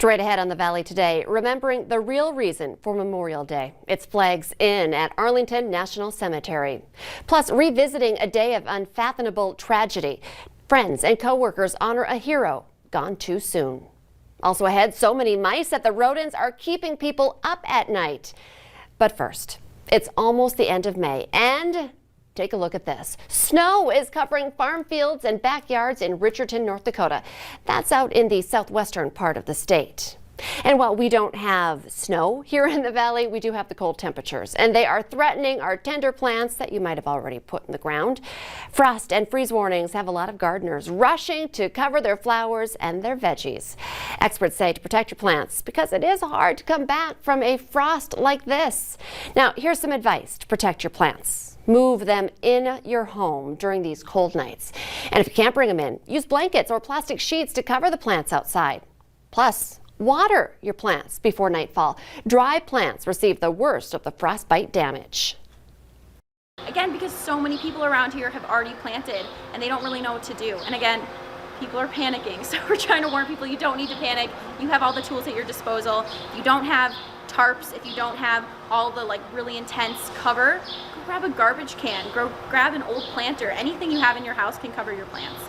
Straight ahead on the Valley today, remembering the real reason for Memorial Day. It's flags in at Arlington National Cemetery. Plus, revisiting a day of unfathomable tragedy. Friends and co-workers honor a hero gone too soon. Also ahead, so many mice that the rodents are keeping people up at night. But first, it's almost the end of May and take a look at this. Snow is covering farm fields and backyards in Richardson, North Dakota. That's out in the southwestern part of the state. And while we don't have snow here in the valley, we do have the cold temperatures, and they are threatening our tender plants that you might have already put in the ground. Frost and freeze warnings have a lot of gardeners rushing to cover their flowers and their veggies. Experts say to protect your plants because it is hard to come back from a frost like this. Now, here's some advice to protect your plants. Move them in your home during these cold nights. And if you can't bring them in, use blankets or plastic sheets to cover the plants outside. Plus, water your plants before nightfall. Dry plants receive the worst of the frostbite damage. Again, because so many people around here have already planted and they don't really know what to do. And again, people are panicking. So we're trying to warn people you don't need to panic. You have all the tools at your disposal. If you don't have tarps, if you don't have all the really intense cover, go grab a garbage can, grab an old planter. Anything you have in your house can cover your plants.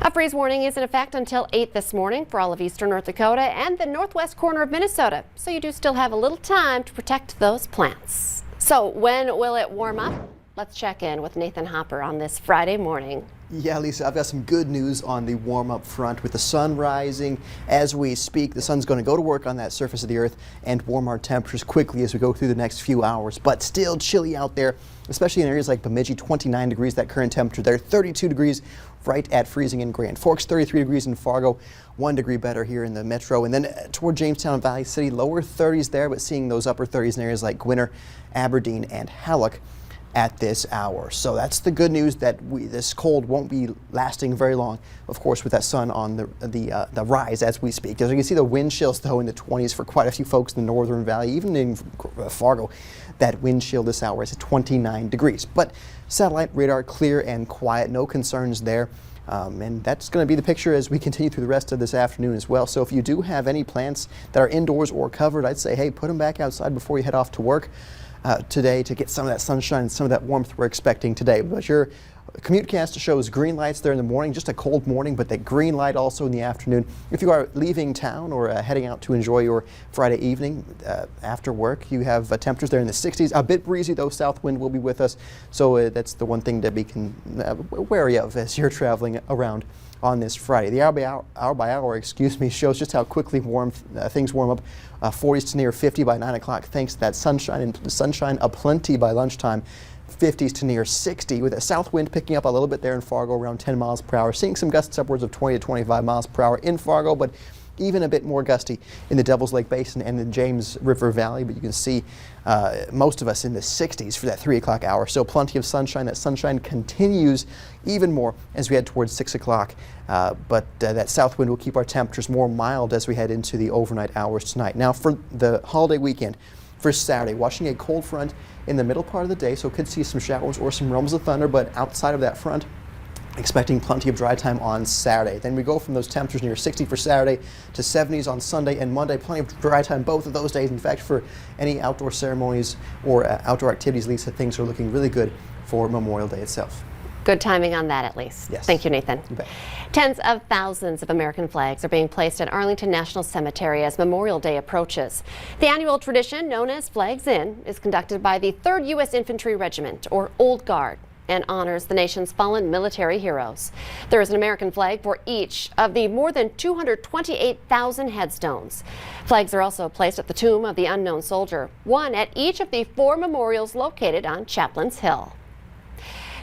A freeze warning is in effect until 8 this morning for all of eastern North Dakota and the northwest corner of Minnesota. So you do still have a little time to protect those plants. So when will it warm up? Let's check in with Nathan Hopper on this Friday morning. Yeah, Lisa, I've got some good news on the warm-up front. With the sun rising as we speak, the sun's going to go to work on that surface of the earth and warm our temperatures quickly as we go through the next few hours. But still chilly out there, especially in areas like Bemidji, 29 degrees, that current temperature there, 32 degrees right at freezing in Grand Forks, 33 degrees in Fargo, 1 degree better here in the metro. And then toward Jamestown and Valley City, lower 30s there, but seeing those upper 30s in areas like Gwinner, Aberdeen, and Hallock at this hour. So that's the good news, that this cold won't be lasting very long, of course, with that sun on the rise as we speak. As you can see, the wind chills though in the 20s for quite a few folks in the Northern Valley, even in Fargo. That wind chill this hour is at 29 degrees. But satellite radar clear and quiet, no concerns there. And that's going to be the picture as we continue through the rest of this afternoon as well. So if you do have any plants that are indoors or covered, I'd say, hey, put them back outside before you head off to work today to get some of that sunshine and some of that warmth we're expecting today. But your COMMUTECAST shows green lights there in the morning, just a cold morning, but that green light also in the afternoon. If you are leaving town or heading out to enjoy your Friday evening after work, you have temperatures there in the 60s. A bit breezy though, south wind will be with us. So that's the one thing to be wary of as you're traveling around on this Friday. The hour by hour, excuse me, shows just how quickly things warm up. 40s to near 50 by 9 o'clock thanks to that sunshine, and sunshine aplenty by lunchtime. 50s to near 60 with a south wind picking up a little bit there in Fargo, around 10 miles per hour. Seeing some gusts upwards of 20 to 25 miles per hour in Fargo, but even a bit more gusty in the Devil's Lake Basin and the James River Valley. But you can see most of us in the 60s for that 3 o'clock hour. So plenty of sunshine. That sunshine continues even more as we head towards 6 o'clock. But that south wind will keep our temperatures more mild as we head into the overnight hours tonight. Now for the holiday weekend, for Saturday, watching a cold front in the middle part of the day, so could see some showers or some rumbles of thunder, but outside of that front, expecting plenty of dry time on Saturday. Then we go from those temperatures near 60 for Saturday to 70s on Sunday and Monday. Plenty of dry time both of those days. In fact, for any outdoor ceremonies or outdoor activities, Lisa, things are looking really good for Memorial Day itself. Good timing on that, at least. Yes. Thank you, Nathan. You bet. Tens of thousands of American flags are being placed at Arlington National Cemetery as Memorial Day approaches. The annual tradition, known as Flags In, is conducted by the 3rd U.S. Infantry Regiment, or Old Guard, and honors the nation's fallen military heroes. There is an American flag for each of the more than 228,000 headstones. Flags are also placed at the tomb of the unknown soldier, one at each of the 4 memorials located on Chaplain's Hill.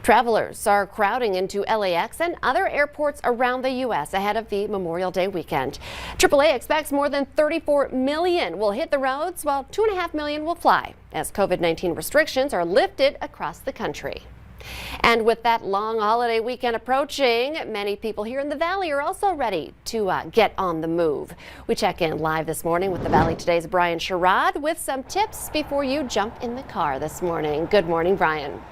Travelers are crowding into LAX and other airports around the U.S. ahead of the Memorial Day weekend. AAA expects more than 34 million will hit the roads, while 2.5 million will fly, as COVID-19 restrictions are lifted across the country. And with that long holiday weekend approaching, many people here in the Valley are also ready to get on the move. We check in live this morning with the Valley Today's Brian Sherrod with some tips before you jump in the car this morning. Good morning, Brian.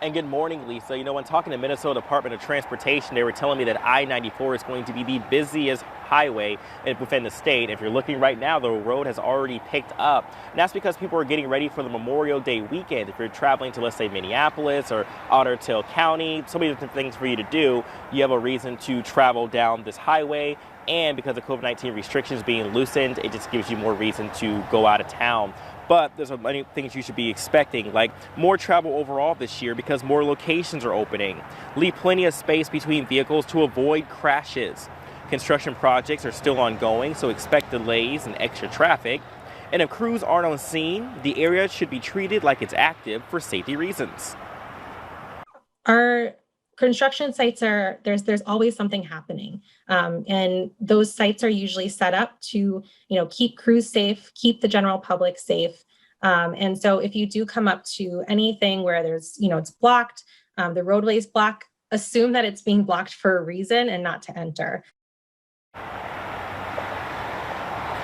And good morning, Lisa. You know, when talking to Minnesota Department of Transportation, they were telling me that I-94 is going to be the busiest highway within the state. If you're looking right now, the road has already picked up. And that's because people are getting ready for the Memorial Day weekend. If you're traveling to, let's say, Minneapolis or Otter Tail County, so many different things for you to do, you have a reason to travel down this highway. And because of COVID-19 restrictions being loosened, it just gives you more reason to go out of town. But there's many things you should be expecting, like more travel overall this year because more locations are opening. Leave plenty of space between vehicles to avoid crashes. Construction projects are still ongoing, so expect delays and extra traffic. And if crews aren't on scene, the area should be treated like it's active for safety reasons. Our construction sites there's always something happening. And those sites are usually set up to, keep crews safe, keep the general public safe. And so if you do come up to anything where there's, it's blocked, the roadway's blocked, assume that it's being blocked for a reason and not to enter.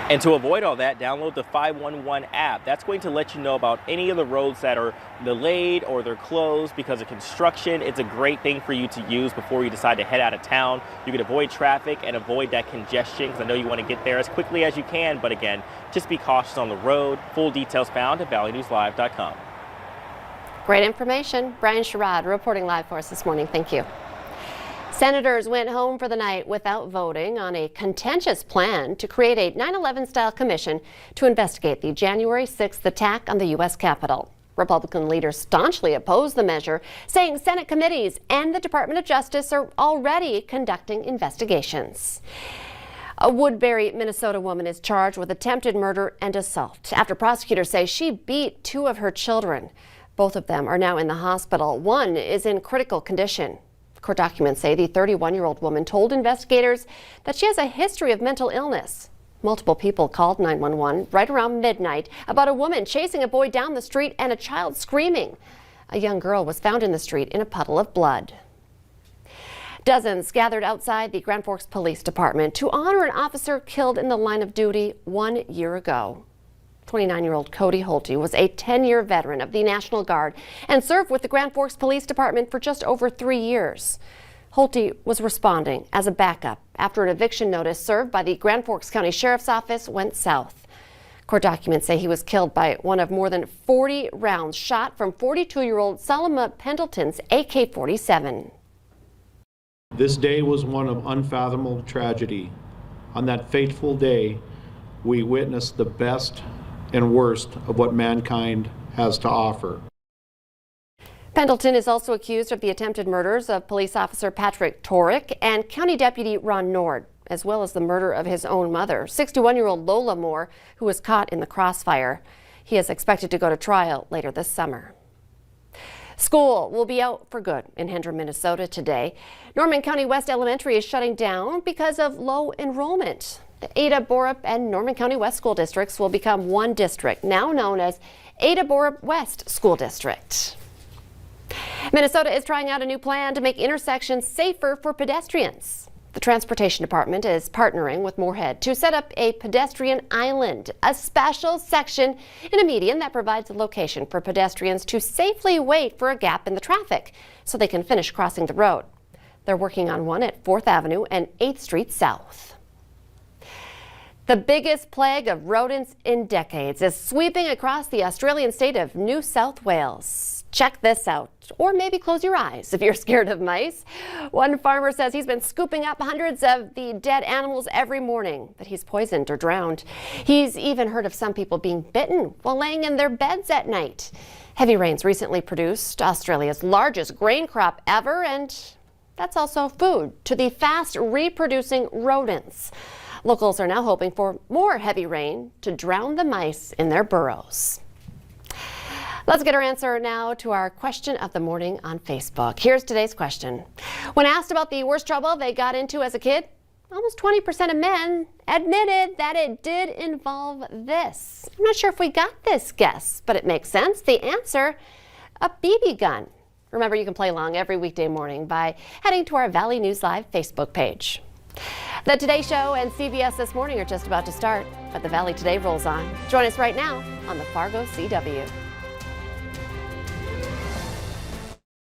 And to avoid all that, download the 511 app. That's going to let you know about any of the roads that are delayed or they're closed because of construction. It's a great thing for you to use before you decide to head out of town. You can avoid traffic and avoid that congestion because I know you want to get there as quickly as you can. But again, just be cautious on the road. Full details found at valleynewslive.com. Great information. Brian Sherrod reporting live for us this morning. Thank you. Senators went home for the night without voting on a contentious plan to create a 9/11-style commission to investigate the January 6th attack on the U.S. Capitol. Republican leaders staunchly opposed the measure, saying Senate committees and the Department of Justice are already conducting investigations. A Woodbury, Minnesota woman is charged with attempted murder and assault after prosecutors say she beat two of her children. Both of them are now in the hospital. One is in critical condition. Court documents say the 31-year-old woman told investigators that she has a history of mental illness. Multiple people called 911 right around midnight about a woman chasing a boy down the street and a child screaming. A young girl was found in the street in a puddle of blood. Dozens gathered outside the Grand Forks Police Department to honor an officer killed in the line of duty 1 year ago. 29-year-old Cody Holte was a 10-year veteran of the National Guard and served with the Grand Forks Police Department for just over 3 years. Holte was responding as a backup after an eviction notice served by the Grand Forks County Sheriff's Office went south. Court documents say he was killed by one of more than 40 rounds shot from 42-year-old Salma Pendleton's AK-47. This day was one of unfathomable tragedy. On that fateful day, we witnessed the best and worst of what mankind has to offer. Pendleton is also accused of the attempted murders of police officer Patrick Torek and County Deputy Ron Nord, as well as the murder of his own mother, 61-year-old Lola Moore, who was caught in the crossfire. He is expected to go to trial later this summer. School will be out for good in Hendron, Minnesota today. Norman County West Elementary is shutting down because of low enrollment. The Ada, Borup, and Norman County West school districts will become one district, now known as Ada Borup West School District. Minnesota is trying out a new plan to make intersections safer for pedestrians. The Transportation Department is partnering with Moorhead to set up a pedestrian island, a special section in a median that provides a location for pedestrians to safely wait for a gap in the traffic so they can finish crossing the road. They're working on one at 4th Avenue and 8th Street South. The biggest plague of rodents in decades is sweeping across the Australian state of New South Wales. Check this out, or maybe close your eyes if you're scared of mice. One farmer says he's been scooping up hundreds of the dead animals every morning that he's poisoned or drowned. He's even heard of some people being bitten while laying in their beds at night. Heavy rains recently produced Australia's largest grain crop ever, and that's also food to the fast reproducing rodents. Locals are now hoping for more heavy rain to drown the mice in their burrows. Let's get our answer now to our question of the morning on Facebook. Here's today's question. When asked about the worst trouble they got into as a kid, almost 20% of men admitted that it did involve this. I'm not sure if we got this guess, but it makes sense. The answer, a BB gun. Remember, you can play along every weekday morning by heading to our Valley News Live Facebook page. The Today Show and CBS This Morning are just about to start, but the Valley Today rolls on. Join us right now on the FARGO CW.